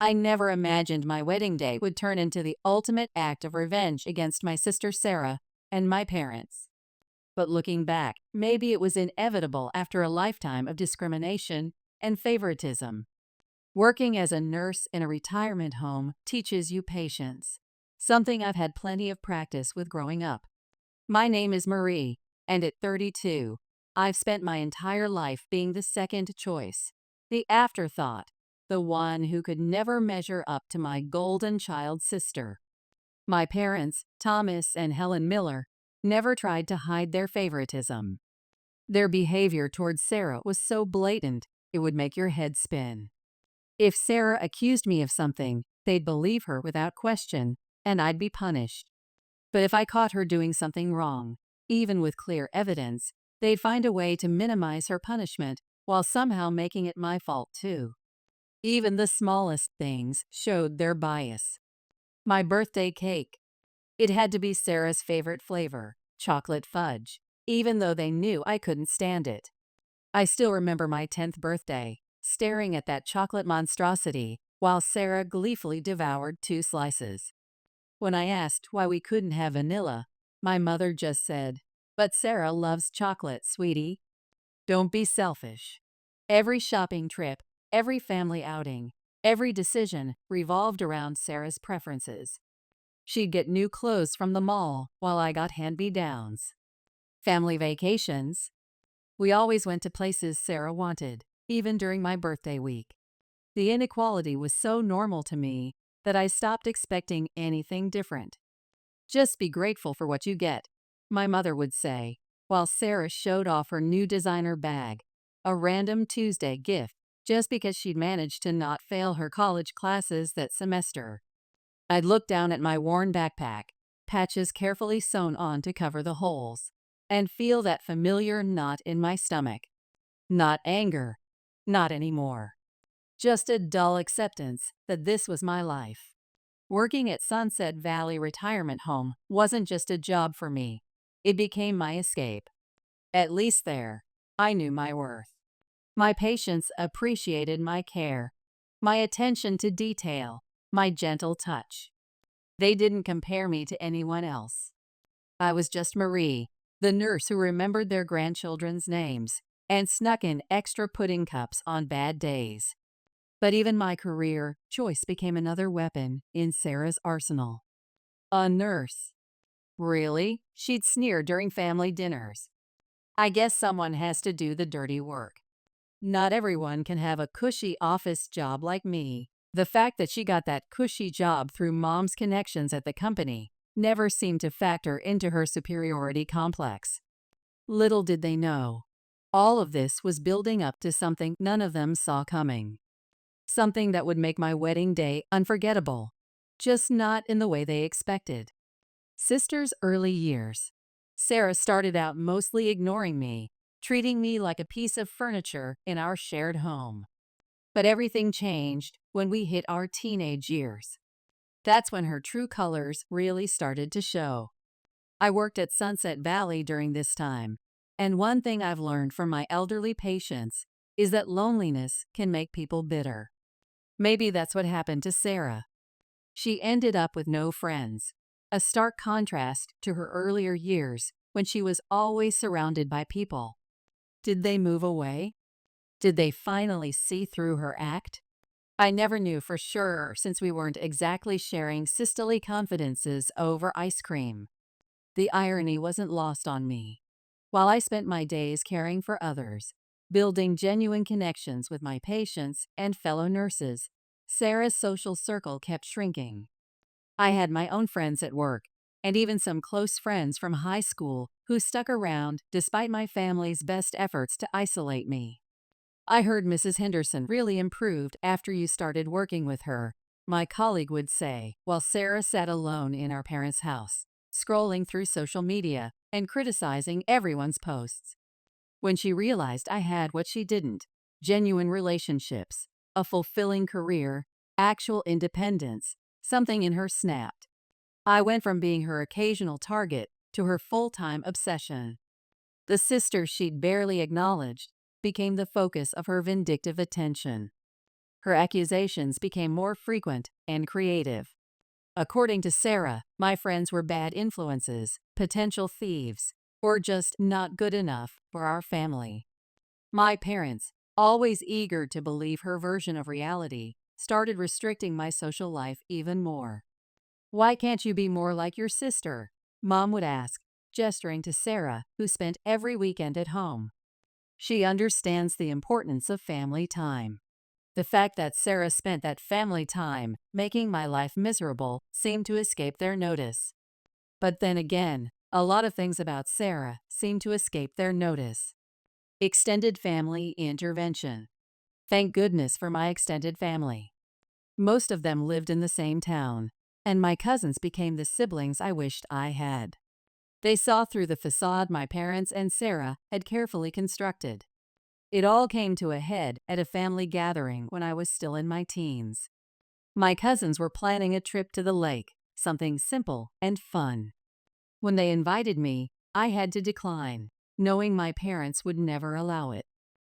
I never imagined my wedding day would turn into the ultimate act of revenge against my sister Sarah and my parents. But looking back, maybe it was inevitable after a lifetime of discrimination and favoritism. Working as a nurse in a retirement home teaches you patience, something I've had plenty of practice with growing up. My name is Marie, and at 32, I've spent my entire life being the second choice, the afterthought, the one who could never measure up to my golden child sister. My parents, Thomas and Helen Miller, never tried to hide their favoritism. Their behavior towards Sarah was so blatant, it would make your head spin. If Sarah accused me of something, they'd believe her without question, and I'd be punished. But if I caught her doing something wrong, even with clear evidence, they'd find a way to minimize her punishment while somehow making it my fault too. Even the smallest things showed their bias. My birthday cake. It had to be Sarah's favorite flavor, chocolate fudge, even though they knew I couldn't stand it. I still remember my 10th birthday, staring at that chocolate monstrosity while Sarah gleefully devoured 2 slices. When I asked why we couldn't have vanilla, my mother just said, "But Sarah loves chocolate, sweetie." Don't be selfish. Every shopping trip, every family outing, every decision revolved around Sarah's preferences. She'd get new clothes from the mall while I got hand-me-downs. Family vacations. We always went to places Sarah wanted, even during my birthday week. The inequality was so normal to me that I stopped expecting anything different. Just be grateful for what you get, my mother would say, while Sarah showed off her new designer bag, a random Tuesday gift just because she'd managed to not fail her college classes that semester. I'd look down at my worn backpack, patches carefully sewn on to cover the holes, and feel that familiar knot in my stomach. Not anger, not anymore. Just a dull acceptance that this was my life. Working at Sunset Valley Retirement Home wasn't just a job for me. It became my escape. At least there, I knew my worth. My patients appreciated my care, my attention to detail, my gentle touch. They didn't compare me to anyone else. I was just Marie, the nurse who remembered their grandchildren's names and snuck in extra pudding cups on bad days. But even my career choice became another weapon in Sarah's arsenal. A nurse. Really? She'd sneer during family dinners. I guess someone has to do the dirty work. Not everyone can have a cushy office job like me. The fact that she got that cushy job through mom's connections at the company never seemed to factor into her superiority complex. Little did they know, all of this was building up to something none of them saw coming. Something that would make my wedding day unforgettable, just not in the way they expected. Sister's early years. Sarah started out mostly ignoring me, treating me like a piece of furniture in our shared home. But everything changed when we hit our teenage years. That's when her true colors really started to show. I worked at Sunset Valley during this time, and one thing I've learned from my elderly patients is that loneliness can make people bitter. Maybe that's what happened to Sarah. She ended up with no friends, a stark contrast to her earlier years when she was always surrounded by people. Did they move away? Did they finally see through her act? I never knew for sure since we weren't exactly sharing sisterly confidences over ice cream. The irony wasn't lost on me. While I spent my days caring for others, building genuine connections with my patients and fellow nurses, Sarah's social circle kept shrinking. I had my own friends at work, and even some close friends from high school who stuck around despite my family's best efforts to isolate me. "I heard Mrs. Henderson really improved after you started working with her," my colleague would say, while Sarah sat alone in our parents' house, scrolling through social media and criticizing everyone's posts. When she realized I had what she didn't, genuine relationships, a fulfilling career, actual independence, something in her snapped. I went from being her occasional target to her full-time obsession. The sister she'd barely acknowledged became the focus of her vindictive attention. Her accusations became more frequent and creative. According to Sarah, my friends were bad influences, potential thieves, or just not good enough for our family. My parents, always eager to believe her version of reality, started restricting my social life even more. "Why can't you be more like your sister?" Mom would ask, gesturing to Sarah, who spent every weekend at home. "She understands the importance of family time." The fact that Sarah spent that family time making my life miserable seemed to escape their notice. But then again, a lot of things about Sarah seemed to escape their notice. Extended family intervention. Thank goodness for my extended family. Most of them lived in the same town, and my cousins became the siblings I wished I had. They saw through the facade my parents and Sarah had carefully constructed. It all came to a head at a family gathering when I was still in my teens. My cousins were planning a trip to the lake, something simple and fun. When they invited me, I had to decline, knowing my parents would never allow it.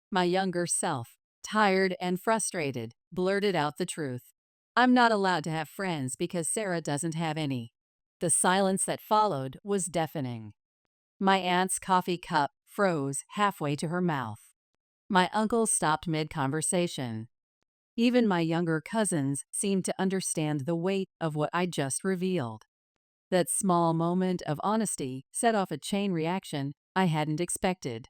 My younger self, tired and frustrated, blurted out the truth. "I'm not allowed to have friends because Sarah doesn't have any." The silence that followed was deafening. My aunt's coffee cup froze halfway to her mouth. My uncle stopped mid-conversation. Even my younger cousins seemed to understand the weight of what I just revealed. That small moment of honesty set off a chain reaction I hadn't expected.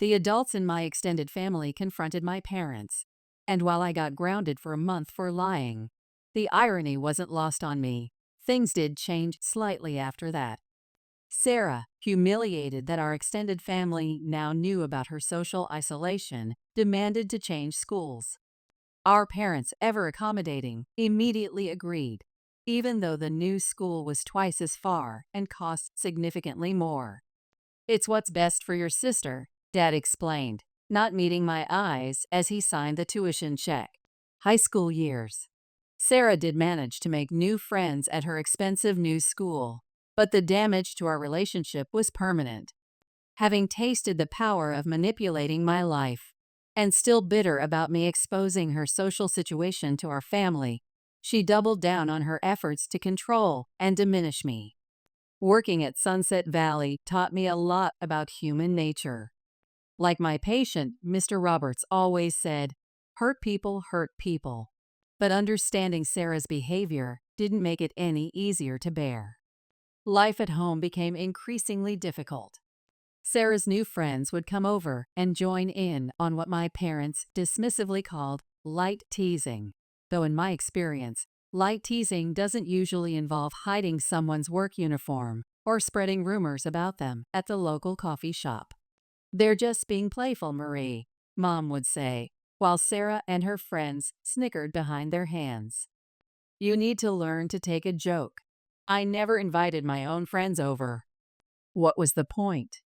The adults in my extended family confronted my parents, and while I got grounded for a month for lying, the irony wasn't lost on me. Things did change slightly after that. Sarah, humiliated that our extended family now knew about her social isolation, demanded to change schools. Our parents, ever accommodating, immediately agreed, even though the new school was twice as far and cost significantly more. "It's what's best for your sister," Dad explained, not meeting my eyes as he signed the tuition check. High school years. Sarah did manage to make new friends at her expensive new school, but the damage to our relationship was permanent. Having tasted the power of manipulating my life, and still bitter about me exposing her social situation to our family, she doubled down on her efforts to control and diminish me. Working at Sunset Valley taught me a lot about human nature. Like my patient, Mr. Roberts always said, "Hurt people hurt people." But understanding Sarah's behavior didn't make it any easier to bear. Life at home became increasingly difficult. Sarah's new friends would come over and join in on what my parents dismissively called light teasing, though in my experience, light teasing doesn't usually involve hiding someone's work uniform or spreading rumors about them at the local coffee shop. "They're just being playful, Marie," Mom would say, while Sarah and her friends snickered behind their hands. "You need to learn to take a joke. I never invited my own friends over." What was the point?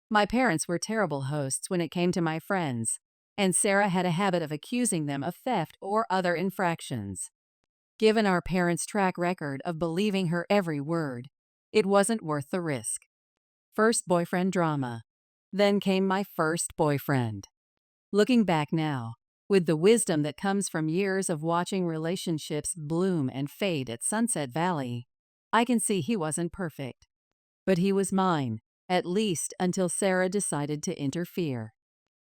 My parents were terrible hosts when it came to my friends, and Sarah had a habit of accusing them of theft or other infractions. Given our parents' track record of believing her every word, it wasn't worth the risk. First boyfriend drama. Then came my first boyfriend. Looking back now, with the wisdom that comes from years of watching relationships bloom and fade at Sunset Valley, I can see he wasn't perfect. But he was mine, at least until Sarah decided to interfere.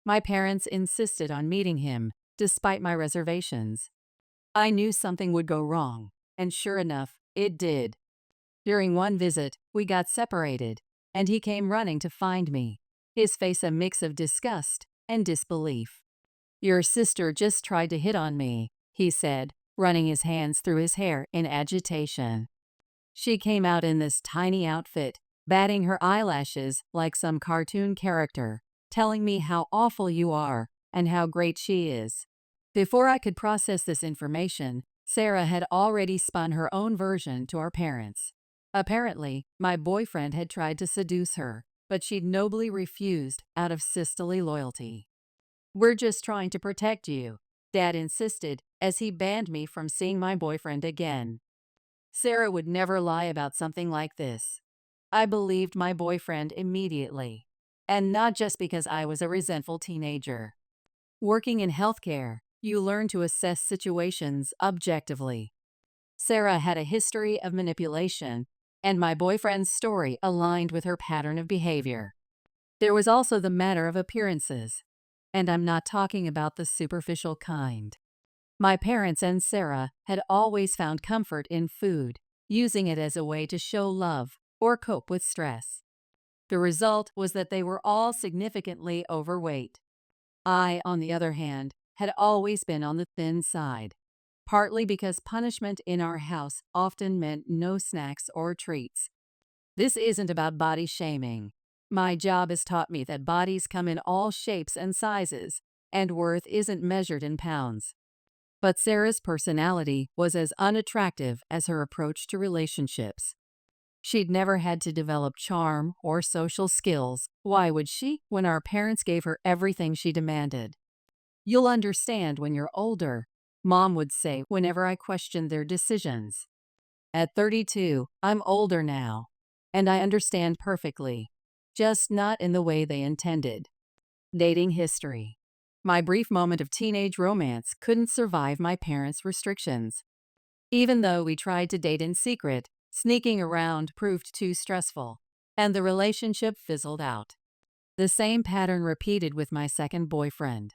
My parents insisted on meeting him, despite my reservations. I knew something would go wrong, and sure enough, it did. During one visit, we got separated, and he came running to find me, his face a mix of disgust and disbelief. "Your sister just tried to hit on me," he said, running his hands through his hair in agitation. "She came out in this tiny outfit, batting her eyelashes like some cartoon character, telling me how awful you are and how great she is." Before I could process this information, Sarah had already spun her own version to our parents. Apparently, my boyfriend had tried to seduce her, but she'd nobly refused out of sisterly loyalty. "We're just trying to protect you," Dad insisted as he banned me from seeing my boyfriend again. Sarah would never lie about something like this. I believed my boyfriend immediately, and not just because I was a resentful teenager. Working in healthcare, you learn to assess situations objectively. Sarah had a history of manipulation, and my boyfriend's story aligned with her pattern of behavior. There was also the matter of appearances, and I'm not talking about the superficial kind. My parents and Sarah had always found comfort in food, using it as a way to show love or cope with stress. The result was that they were all significantly overweight. I, on the other hand, had always been on the thin side, partly because punishment in our house often meant no snacks or treats. This isn't about body shaming. My job has taught me that bodies come in all shapes and sizes, and worth isn't measured in pounds. But Sarah's personality was as unattractive as her approach to relationships. She'd never had to develop charm or social skills. Why would she, when our parents gave her everything she demanded? "You'll understand when you're older," Mom would say whenever I questioned their decisions. At 32, I'm older now, and I understand perfectly, just not in the way they intended. Dating history. My brief moment of teenage romance couldn't survive my parents' restrictions. Even though we tried to date in secret, sneaking around proved too stressful, and the relationship fizzled out. The same pattern repeated with my second boyfriend.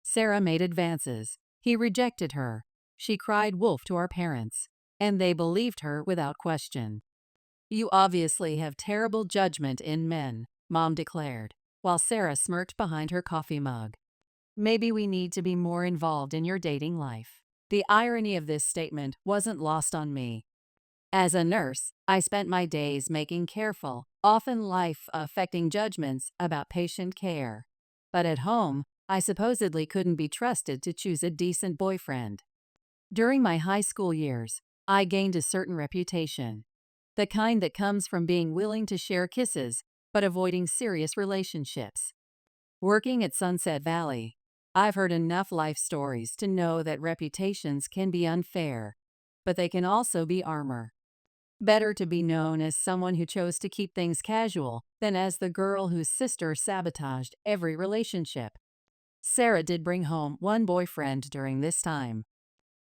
Sarah made advances. He rejected her. She cried wolf to our parents, and they believed her without question. "You obviously have terrible judgment in men," Mom declared, while Sarah smirked behind her coffee mug. "Maybe we need to be more involved in your dating life." The irony of this statement wasn't lost on me. As a nurse, I spent my days making careful, often life-affecting judgments about patient care. But at home, I supposedly couldn't be trusted to choose a decent boyfriend. During my high school years, I gained a certain reputation. The kind that comes from being willing to share kisses, but avoiding serious relationships. Working at Sunset Valley, I've heard enough life stories to know that reputations can be unfair, but they can also be armor. Better to be known as someone who chose to keep things casual than as the girl whose sister sabotaged every relationship. Sarah did bring home one boyfriend during this time.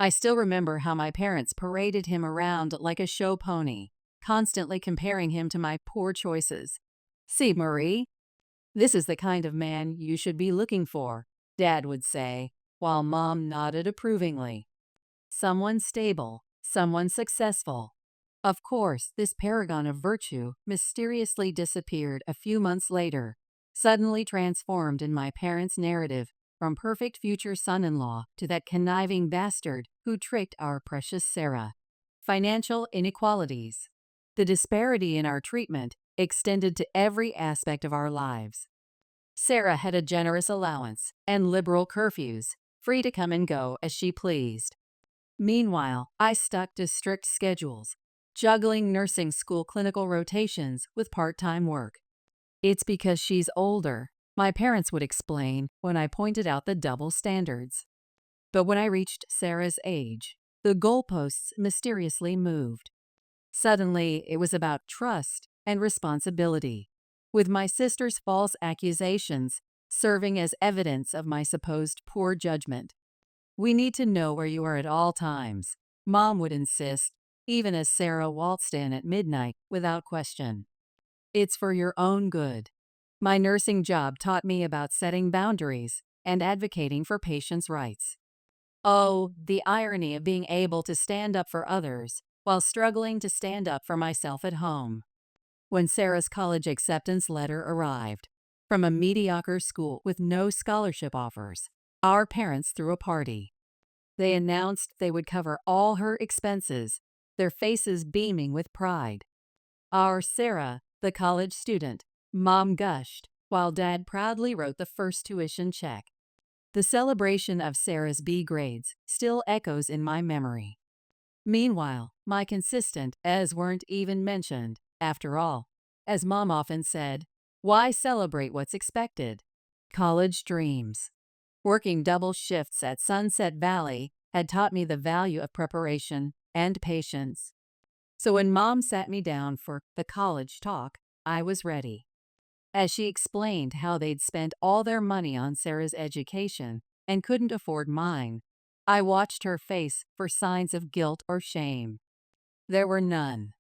I still remember how my parents paraded him around like a show pony, constantly comparing him to my poor choices. "See, Marie, this is the kind of man you should be looking for," Dad would say, while Mom nodded approvingly. Someone stable, someone successful. Of course, this paragon of virtue mysteriously disappeared a few months later, suddenly transformed in my parents' narrative from perfect future son-in-law to that conniving bastard who tricked our precious Sarah. Financial inequalities. The disparity in our treatment extended to every aspect of our lives. Sarah had a generous allowance and liberal curfews, free to come and go as she pleased. Meanwhile, I stuck to strict schedules, juggling nursing school clinical rotations with part-time work. "It's because she's older," my parents would explain when I pointed out the double standards. But when I reached Sarah's age, the goalposts mysteriously moved. Suddenly, it was about trust and responsibility, with my sister's false accusations serving as evidence of my supposed poor judgment. "We need to know where you are at all times," Mom would insist, even as Sarah waltzed in at midnight without question. "It's for your own good." My nursing job taught me about setting boundaries and advocating for patients' rights. Oh, the irony of being able to stand up for others while struggling to stand up for myself at home. When Sarah's college acceptance letter arrived, from a mediocre school with no scholarship offers, our parents threw a party. They announced they would cover all her expenses, their faces beaming with pride. Our Sarah, the college student, Mom gushed, while Dad proudly wrote the first tuition check. The celebration of Sarah's B grades still echoes in my memory. Meanwhile, my consistent A's weren't even mentioned. After all, as Mom often said, why celebrate what's expected? College dreams. Working double shifts at Sunset Valley had taught me the value of preparation and patience. So when Mom sat me down for the college talk, I was ready. As she explained how they'd spent all their money on Sarah's education, and couldn't afford mine. I watched her face for signs of guilt or shame. There were none.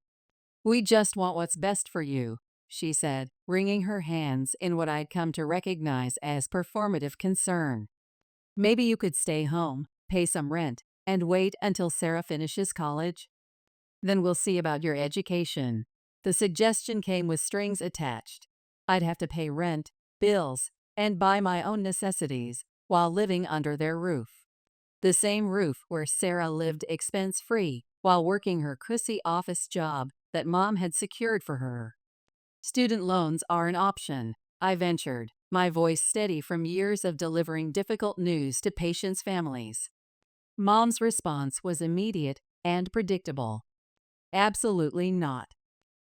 "We just want what's best for you," she said, wringing her hands in what I'd come to recognize as performative concern. "Maybe you could stay home, pay some rent, and wait until Sarah finishes college? Then we'll see about your education." The suggestion came with strings attached. I'd have to pay rent, bills, and buy my own necessities while living under their roof. The same roof where Sarah lived expense-free while working her cushy office job that Mom had secured for her. "Student loans are an option," I ventured, my voice steady from years of delivering difficult news to patients' families. Mom's response was immediate and predictable. "Absolutely not.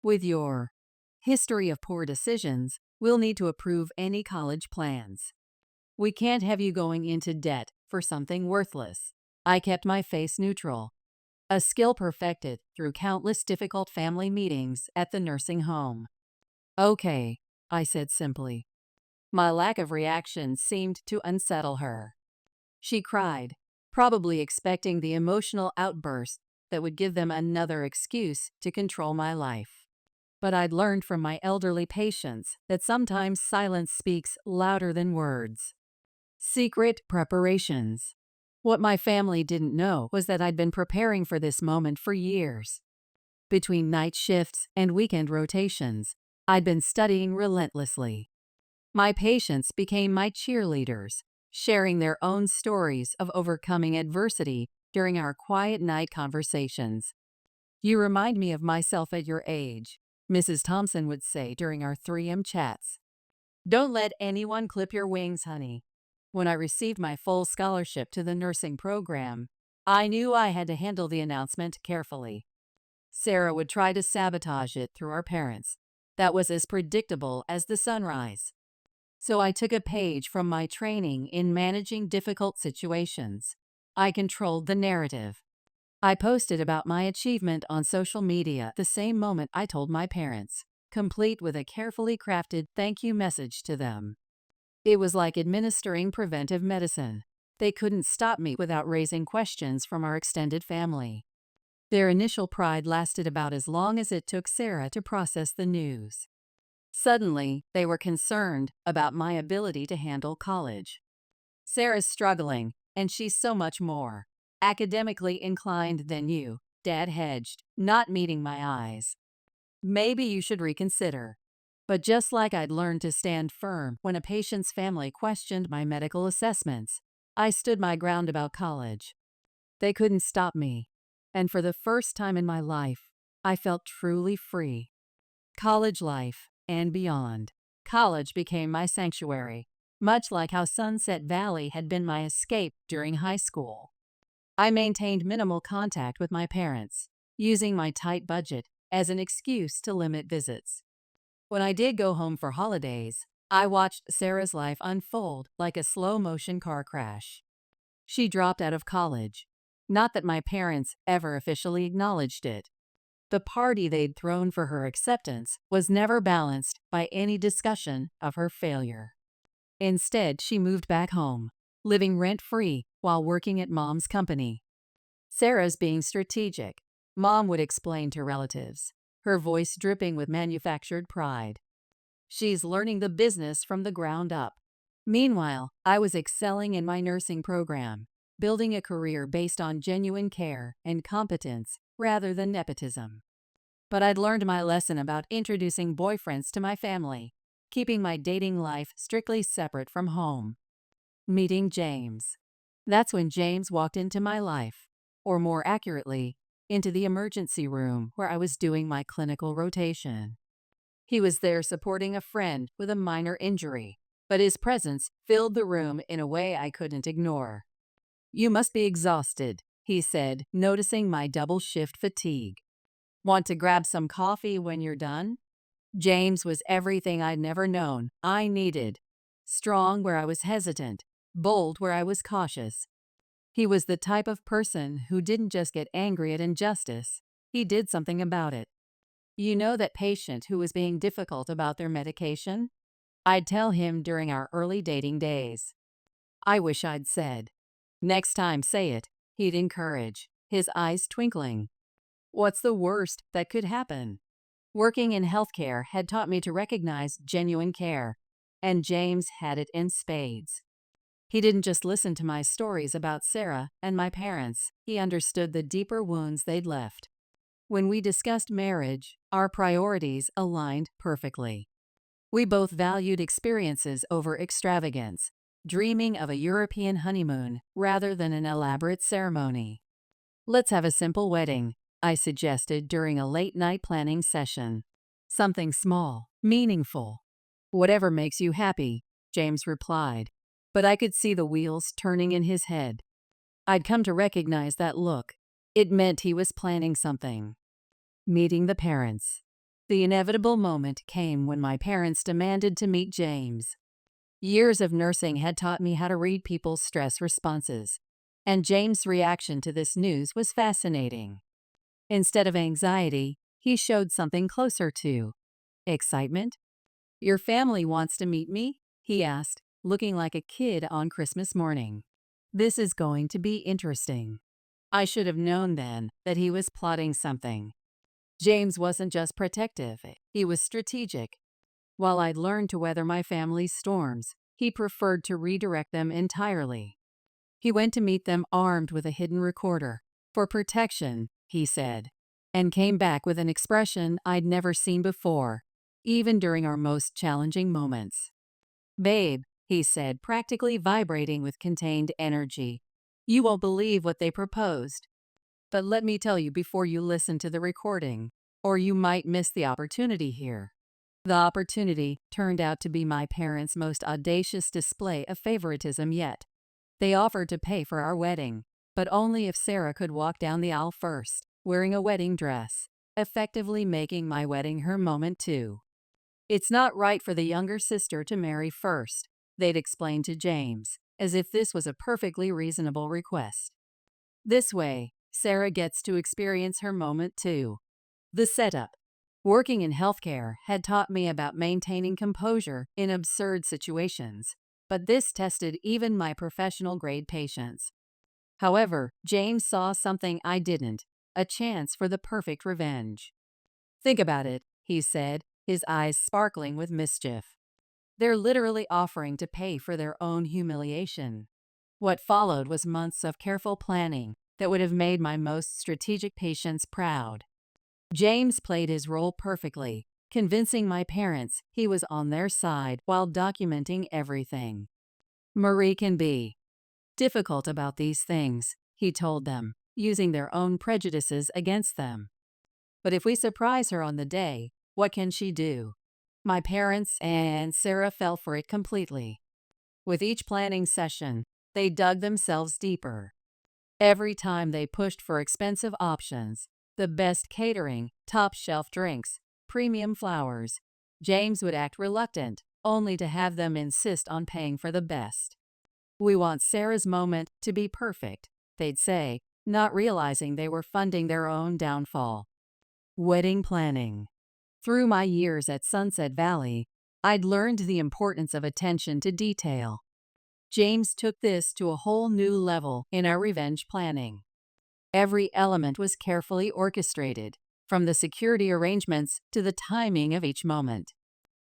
With your history of poor decisions, we'll need to approve any college plans. We can't have you going into debt for something worthless." I kept my face neutral, a skill perfected through countless difficult family meetings at the nursing home. "Okay," I said simply. My lack of reaction seemed to unsettle her. She cried, probably expecting the emotional outburst that would give them another excuse to control my life. But I'd learned from my elderly patients that sometimes silence speaks louder than words. Secret preparations. What my family didn't know was that I'd been preparing for this moment for years. Between night shifts and weekend rotations, I'd been studying relentlessly. My patients became my cheerleaders, sharing their own stories of overcoming adversity during our quiet night conversations. "You remind me of myself at your age," Mrs. Thompson would say during our 3M chats. "Don't let anyone clip your wings, honey." When I received my full scholarship to the nursing program, I knew I had to handle the announcement carefully. Sarah would try to sabotage it through our parents. That was as predictable as the sunrise. So I took a page from my training in managing difficult situations. I controlled the narrative. I posted about my achievement on social media the same moment I told my parents, complete with a carefully crafted thank you message to them. It was like administering preventive medicine. They couldn't stop me without raising questions from our extended family. Their initial pride lasted about as long as it took Sarah to process the news. Suddenly, they were concerned about my ability to handle college. "Sarah's struggling, and she's so much more academically inclined than you," Dad hedged, not meeting my eyes. "Maybe you should reconsider." But just like I'd learned to stand firm when a patient's family questioned my medical assessments, I stood my ground about college. They couldn't stop me. And for the first time in my life, I felt truly free. College life and beyond. College became my sanctuary, much like how Sunset Valley had been my escape during high school. I maintained minimal contact with my parents, using my tight budget as an excuse to limit visits. When I did go home for holidays, I watched Sarah's life unfold like a slow-motion car crash. She dropped out of college. Not that my parents ever officially acknowledged it. The party they'd thrown for her acceptance was never balanced by any discussion of her failure. Instead, she moved back home, living rent-free while working at Mom's company. "Sarah's being strategic," Mom would explain to relatives, her voice dripping with manufactured pride. "She's learning the business from the ground up." Meanwhile, I was excelling in my nursing program, building a career based on genuine care and competence rather than nepotism. But I'd learned my lesson about introducing boyfriends to my family, keeping my dating life strictly separate from home. Meeting James. That's when James walked into my life, or more accurately, into the emergency room where I was doing my clinical rotation. He was there supporting a friend with a minor injury, but his presence filled the room in a way I couldn't ignore. "You must be exhausted," he said, noticing my double shift fatigue. "Want to grab some coffee when you're done?" James was everything I'd never known I needed. Strong where I was hesitant, bold where I was cautious. He was the type of person who didn't just get angry at injustice, he did something about it. "You know that patient who was being difficult about their medication?" I'd tell him during our early dating days. I wish I'd said. Next time, say it, he'd encourage, his eyes twinkling. What's the worst that could happen? Working in healthcare had taught me to recognize genuine care, and James had it in spades. He didn't just listen to my stories about Sarah and my parents, he understood the deeper wounds they'd left. When we discussed marriage, our priorities aligned perfectly. We both valued experiences over extravagance, dreaming of a European honeymoon rather than an elaborate ceremony. Let's have a simple wedding, I suggested during a late-night planning session. Something small, meaningful. Whatever makes you happy, James replied. But I could see the wheels turning in his head. I'd come to recognize that look. It meant he was planning something. Meeting the parents. The inevitable moment came when my parents demanded to meet James. Years of nursing had taught me how to read people's stress responses, and James' reaction to this news was fascinating. Instead of anxiety, he showed something closer to excitement. "Your family wants to meet me?" he asked, looking like a kid on Christmas morning. "This is going to be interesting." I should have known then that he was plotting something. James wasn't just protective, he was strategic. While I'd learned to weather my family's storms, he preferred to redirect them entirely. He went to meet them armed with a hidden recorder, for protection, he said, and came back with an expression I'd never seen before, even during our most challenging moments. "Babe," he said, practically vibrating with contained energy, "you won't believe what they proposed. But let me tell you before you listen to the recording, or you might miss the opportunity here." The opportunity turned out to be my parents' most audacious display of favoritism yet. They offered to pay for our wedding, but only if Sarah could walk down the aisle first, wearing a wedding dress, effectively making my wedding her moment too. "It's not right for the younger sister to marry first," they'd explained to James, as if this was a perfectly reasonable request. "This way, Sarah gets to experience her moment too." The setup. Working in healthcare had taught me about maintaining composure in absurd situations, but this tested even my professional-grade patience. However, James saw something I didn't, a chance for the perfect revenge. "Think about it," he said, his eyes sparkling with mischief. "They're literally offering to pay for their own humiliation." What followed was months of careful planning that would have made my most strategic patients proud. James played his role perfectly, convincing my parents he was on their side while documenting everything. "Marie can be difficult about these things," he told them, using their own prejudices against them. "But if we surprise her on the day, what can she do?" My parents and Sarah fell for it completely. With each planning session, they dug themselves deeper. Every time they pushed for expensive options, the best catering, top-shelf drinks, premium flowers, James would act reluctant, only to have them insist on paying for the best. "We want Sarah's moment to be perfect," they'd say, not realizing they were funding their own downfall. Wedding planning. Through my years at Sunset Valley, I'd learned the importance of attention to detail. James took this to a whole new level in our revenge planning. Every element was carefully orchestrated, from the security arrangements to the timing of each moment.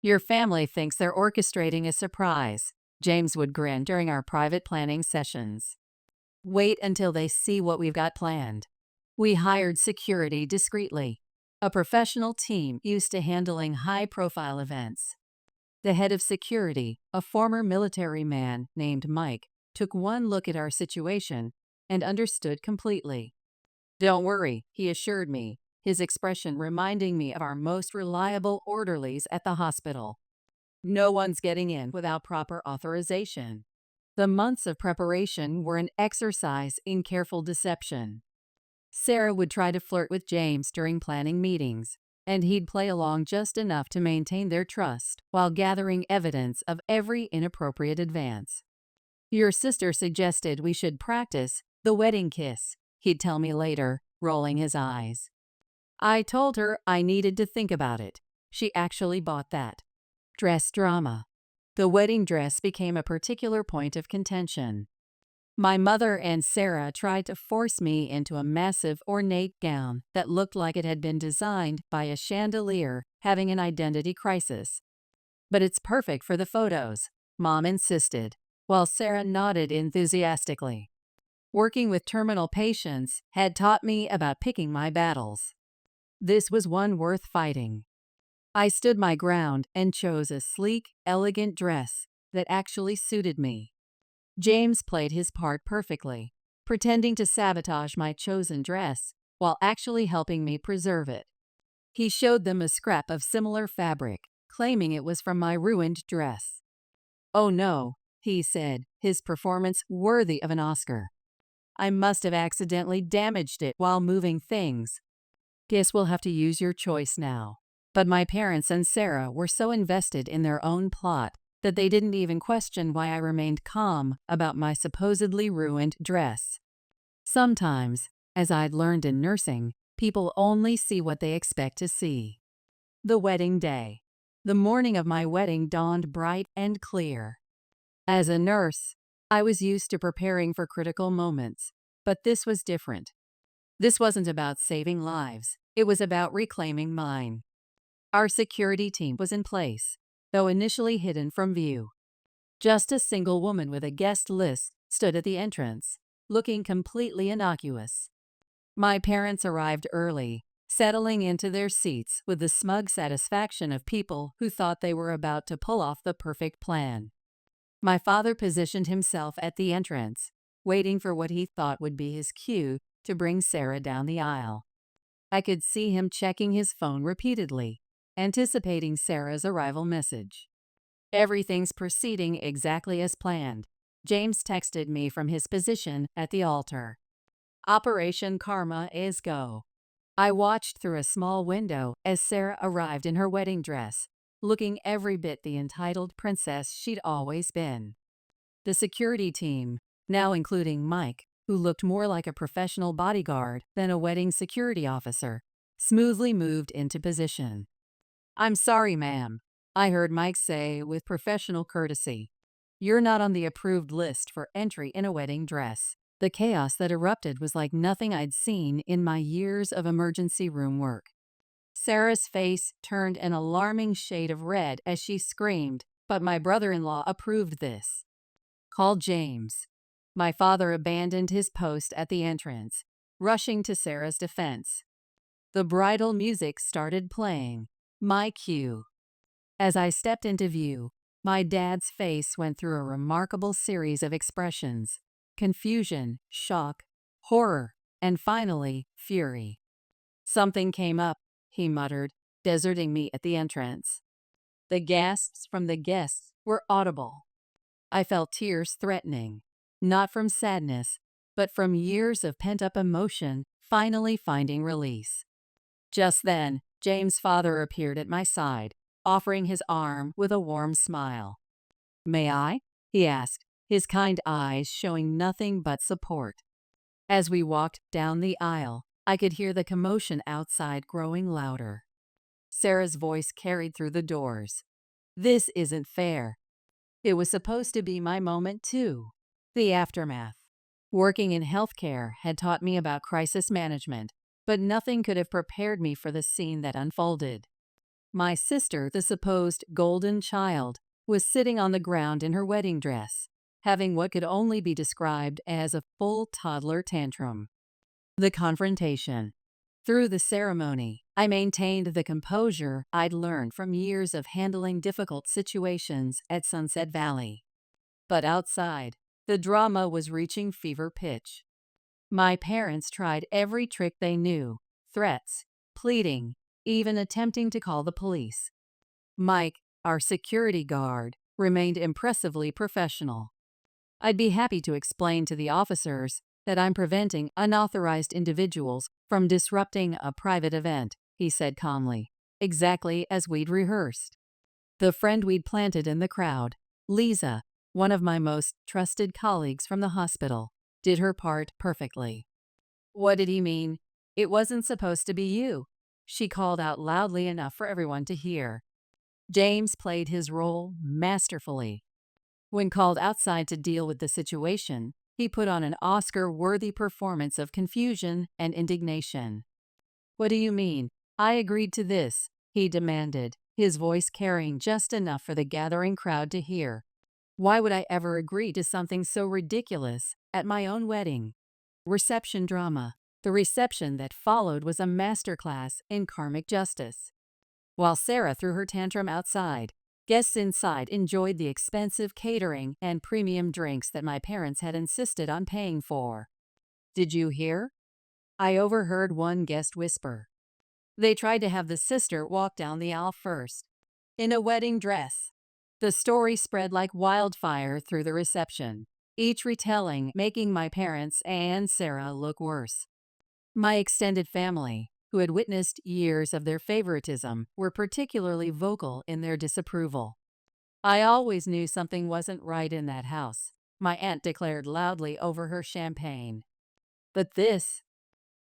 "Your family thinks they're orchestrating a surprise," James would grin during our private planning sessions. "Wait until they see what we've got planned." We hired security discreetly, a professional team used to handling high-profile events. The head of security, a former military man named Mike, took one look at our situation and understood completely. "Don't worry," he assured me, his expression reminding me of our most reliable orderlies at the hospital. "No one's getting in without proper authorization." The months of preparation were an exercise in careful deception. Sarah would try to flirt with James during planning meetings, and he'd play along just enough to maintain their trust while gathering evidence of every inappropriate advance. "Your sister suggested we should practice the wedding kiss," he'd tell me later, rolling his eyes. "I told her I needed to think about it. She actually bought that." Dress drama. The wedding dress became a particular point of contention. My mother and Sarah tried to force me into a massive, ornate gown that looked like it had been designed by a chandelier having an identity crisis. But it's perfect for the photos, Mom insisted, while Sarah nodded enthusiastically. Working with terminal patients had taught me about picking my battles. This was one worth fighting. I stood my ground and chose a sleek, elegant dress that actually suited me. James played his part perfectly, pretending to sabotage my chosen dress while actually helping me preserve it. He showed them a scrap of similar fabric, claiming it was from my ruined dress. "Oh no," he said, his performance worthy of an Oscar. "I must have accidentally damaged it while moving things. Guess we'll have to use your choice now." But my parents and Sarah were so invested in their own plot that they didn't even question why I remained calm about my supposedly ruined dress. Sometimes, as I'd learned in nursing, people only see what they expect to see. The wedding day. The morning of my wedding dawned bright and clear. As a nurse, I was used to preparing for critical moments, but this was different. This wasn't about saving lives, it was about reclaiming mine. Our security team was in place, though initially hidden from view. Just a single woman with a guest list stood at the entrance, looking completely innocuous. My parents arrived early, settling into their seats with the smug satisfaction of people who thought they were about to pull off the perfect plan. My father positioned himself at the entrance, waiting for what he thought would be his cue to bring Sarah down the aisle. I could see him checking his phone repeatedly, anticipating Sarah's arrival message. "Everything's proceeding exactly as planned," James texted me from his position at the altar. "Operation Karma is go." I watched through a small window as Sarah arrived in her wedding dress, looking every bit the entitled princess she'd always been. The security team, now including Mike, who looked more like a professional bodyguard than a wedding security officer, smoothly moved into position. "I'm sorry, ma'am," I heard Mike say with professional courtesy. "You're not on the approved list for entry in a wedding dress." The chaos that erupted was like nothing I'd seen in my years of emergency room work. Sarah's face turned an alarming shade of red as she screamed, but my brother-in-law approved this. "Call James." My father abandoned his post at the entrance, rushing to Sarah's defense. The bridal music started playing. My cue. As I stepped into view, my dad's face went through a remarkable series of expressions: confusion, shock, horror, and finally, fury. "Something came up," he muttered, deserting me at the entrance. The gasps from the guests were audible. I felt tears threatening, not from sadness, but from years of pent-up emotion finally finding release. Just then, James' father appeared at my side, offering his arm with a warm smile. "May I?" he asked, his kind eyes showing nothing but support. As we walked down the aisle, I could hear the commotion outside growing louder. Sarah's voice carried through the doors. "This isn't fair." It was supposed to be my moment too. The aftermath. Working in healthcare had taught me about crisis management, but nothing could have prepared me for the scene that unfolded. My sister, the supposed golden child, was sitting on the ground in her wedding dress, having what could only be described as a full toddler tantrum. The confrontation. Through the ceremony, I maintained the composure I'd learned from years of handling difficult situations at Sunset Valley. But outside, the drama was reaching fever pitch. My parents tried every trick they knew: threats, pleading, even attempting to call the police. Mike, our security guard, remained impressively professional. "I'd be happy to explain to the officers that I'm preventing unauthorized individuals from disrupting a private event," he said calmly, exactly as we'd rehearsed. The friend we'd planted in the crowd, Lisa, one of my most trusted colleagues from the hospital, did her part perfectly. "What did he mean? It wasn't supposed to be you," she called out loudly enough for everyone to hear. James played his role masterfully. When called outside to deal with the situation, he put on an Oscar-worthy performance of confusion and indignation. "What do you mean? I agreed to this," he demanded, his voice carrying just enough for the gathering crowd to hear. "Why would I ever agree to something so ridiculous at my own wedding?" Reception drama. The reception that followed was a masterclass in karmic justice. While Sarah threw her tantrum outside, guests inside enjoyed the expensive catering and premium drinks that my parents had insisted on paying for. "Did you hear?" I overheard one guest whisper. "They tried to have the sister walk down the aisle first, in a wedding dress." The story spread like wildfire through the reception, each retelling making my parents and Sarah look worse. My extended family, who had witnessed years of their favoritism, were particularly vocal in their disapproval. "I always knew something wasn't right in that house," my aunt declared loudly over her champagne. "But this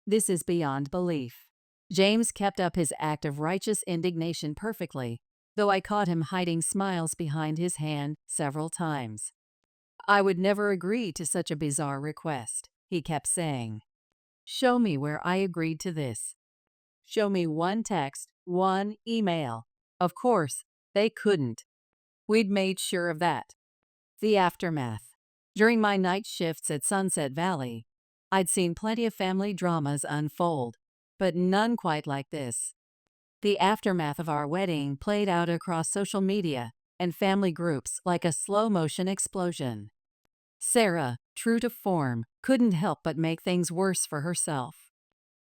is beyond belief." James kept up his act of righteous indignation perfectly, though I caught him hiding smiles behind his hand several times. "I would never agree to such a bizarre request," he kept saying. "Show me where I agreed to this. Show me one text, one email." Of course, they couldn't. We'd made sure of that. The aftermath. During my night shifts at Sunset Valley, I'd seen plenty of family dramas unfold, but none quite like this. The aftermath of our wedding played out across social media and family groups like a slow-motion explosion. Sarah, true to form, couldn't help but make things worse for herself.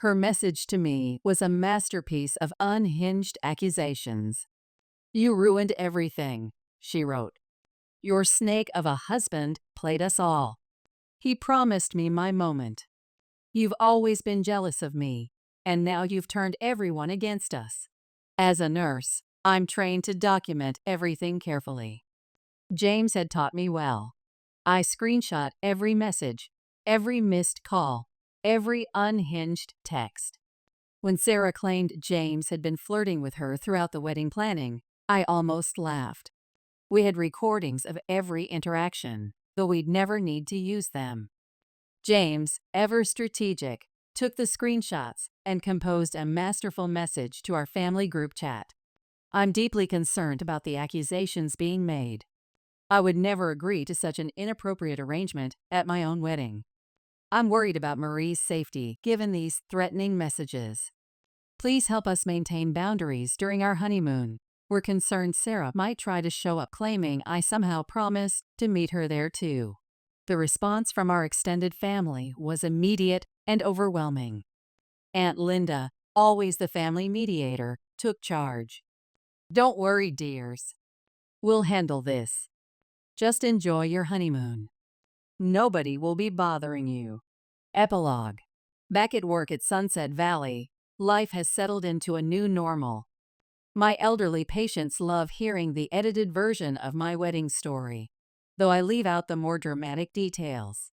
Her message to me was a masterpiece of unhinged accusations. "You ruined everything," she wrote. "Your snake of a husband played us all. He promised me my moment. You've always been jealous of me, and now you've turned everyone against us. As a nurse, I'm trained to document everything carefully." James had taught me well. I screenshot every message, every missed call, every unhinged text. When Sarah claimed James had been flirting with her throughout the wedding planning, I almost laughed. We had recordings of every interaction, though we'd never need to use them. James, ever strategic, took the screenshots and composed a masterful message to our family group chat. "I'm deeply concerned about the accusations being made. I would never agree to such an inappropriate arrangement at my own wedding. I'm worried about Marie's safety given these threatening messages. Please help us maintain boundaries during our honeymoon. We're concerned Sarah might try to show up claiming I somehow promised to meet her there too." The response from our extended family was immediate and overwhelming. Aunt Linda, always the family mediator, took charge. "Don't worry, dears. We'll handle this. Just enjoy your honeymoon. Nobody will be bothering you." Epilogue. Back at work at Sunset Valley, life has settled into a new normal. My elderly patients love hearing the edited version of my wedding story, though I leave out the more dramatic details.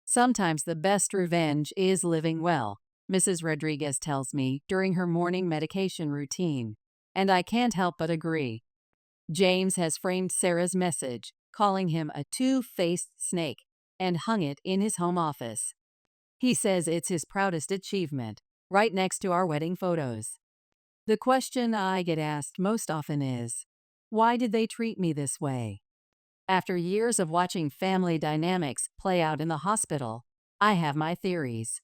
"Sometimes the best revenge is living well," Mrs. Rodriguez tells me during her morning medication routine, and I can't help but agree. James has framed Sarah's message, calling him a two-faced snake, and hung it in his home office. He says it's his proudest achievement, right next to our wedding photos. The question I get asked most often is, why did they treat me this way? After years of watching family dynamics play out in the hospital, I have my theories.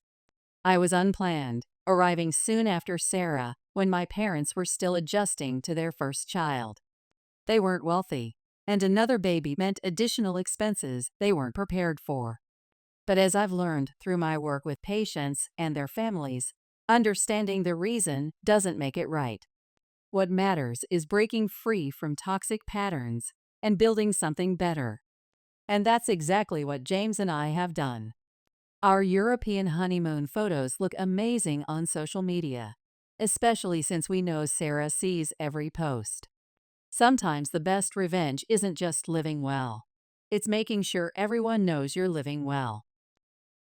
I was unplanned, arriving soon after Sarah when my parents were still adjusting to their first child. They weren't wealthy, and another baby meant additional expenses they weren't prepared for. But as I've learned through my work with patients and their families, understanding the reason doesn't make it right. What matters is breaking free from toxic patterns and building something better. And that's exactly what James and I have done. Our European honeymoon photos look amazing on social media, especially since we know Sarah sees every post. Sometimes the best revenge isn't just living well. It's making sure everyone knows you're living well.